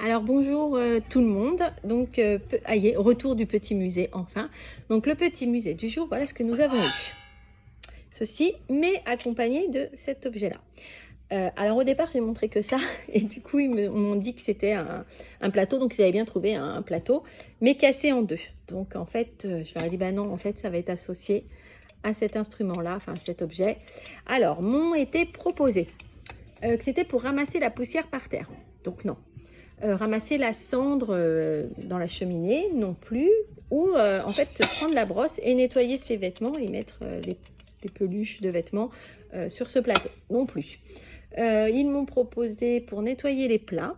Alors bonjour tout le monde, donc retour du petit musée enfin. Donc le petit musée du jour, voilà ce que nous avons eu. Ceci, mais accompagné de cet objet-là. Alors au départ j'ai montré que ça et du coup ils m'ont dit que c'était un plateau, donc ils avaient bien trouvé un plateau, mais cassé en deux. Donc en fait je leur ai dit bah non, en fait ça va être associé à cet instrument-là, enfin cet objet. Alors m'ont été proposé que c'était pour ramasser la poussière par terre, donc non. Ramasser la cendre dans la cheminée non plus, ou en fait prendre la brosse et nettoyer ses vêtements et mettre les peluches de vêtements sur ce plateau non plus. Ils m'ont proposé pour nettoyer les plats,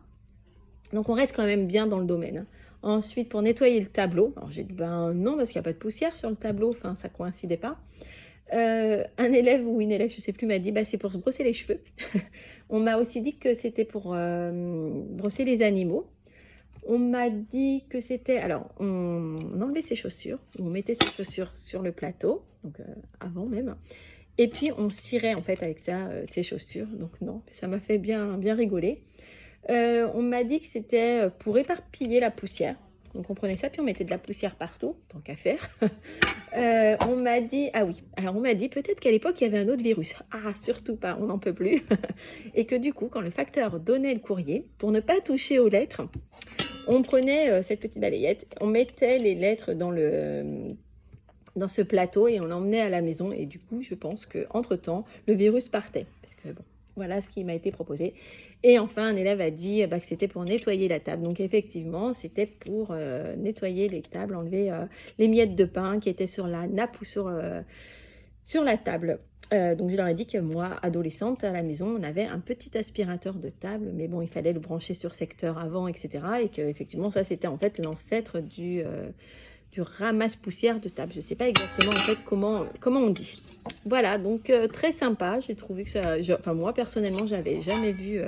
donc on reste quand même bien dans le domaine, hein. Ensuite pour nettoyer le tableau, alors j'ai dit ben non parce qu'il n'y a pas de poussière sur le tableau, enfin ça coïncidait pas. Un élève ou une élève, je ne sais plus, m'a dit bah, c'est pour se brosser les cheveux. On m'a aussi dit que c'était pour brosser les animaux. On m'a dit que c'était... Alors, on enlevait ses chaussures, on mettait ses chaussures sur le plateau, donc avant même. Et puis, on cirait en fait avec ça ses chaussures. Donc non, ça m'a fait bien rigoler. On m'a dit que c'était pour éparpiller la poussière. Donc on prenait ça, puis on mettait de la poussière partout, tant qu'à faire. On m'a dit, ah oui, alors on m'a dit peut-être qu'à l'époque il y avait un autre virus. Ah, surtout pas, on n'en peut plus. Et que du coup, quand le facteur donnait le courrier, pour ne pas toucher aux lettres, on prenait cette petite balayette, on mettait les lettres dans ce plateau et on l'emmenait à la maison. Et du coup, je pense qu'entre-temps, le virus partait. Parce que bon, voilà ce qui m'a été proposé. Et enfin, un élève a dit que c'était pour nettoyer la table. Donc effectivement, c'était pour nettoyer les tables, enlever les miettes de pain qui étaient sur la nappe ou sur la table. Donc je leur ai dit que moi, adolescente, à la maison, on avait un petit aspirateur de table, mais bon, il fallait le brancher sur secteur avant, etc. Et qu'effectivement, ça, c'était en fait l'ancêtre du ramasse-poussière de table. Je ne sais pas exactement en fait comment on dit. Voilà, donc très sympa. J'ai trouvé que ça... Enfin, moi, personnellement, j'avais jamais vu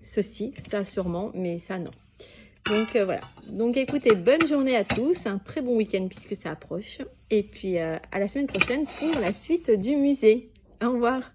ceci. Ça, sûrement, mais ça, non. Donc voilà. Donc écoutez, bonne journée à tous. Un très bon week-end puisque ça approche. Et puis à la semaine prochaine pour la suite du musée. Au revoir.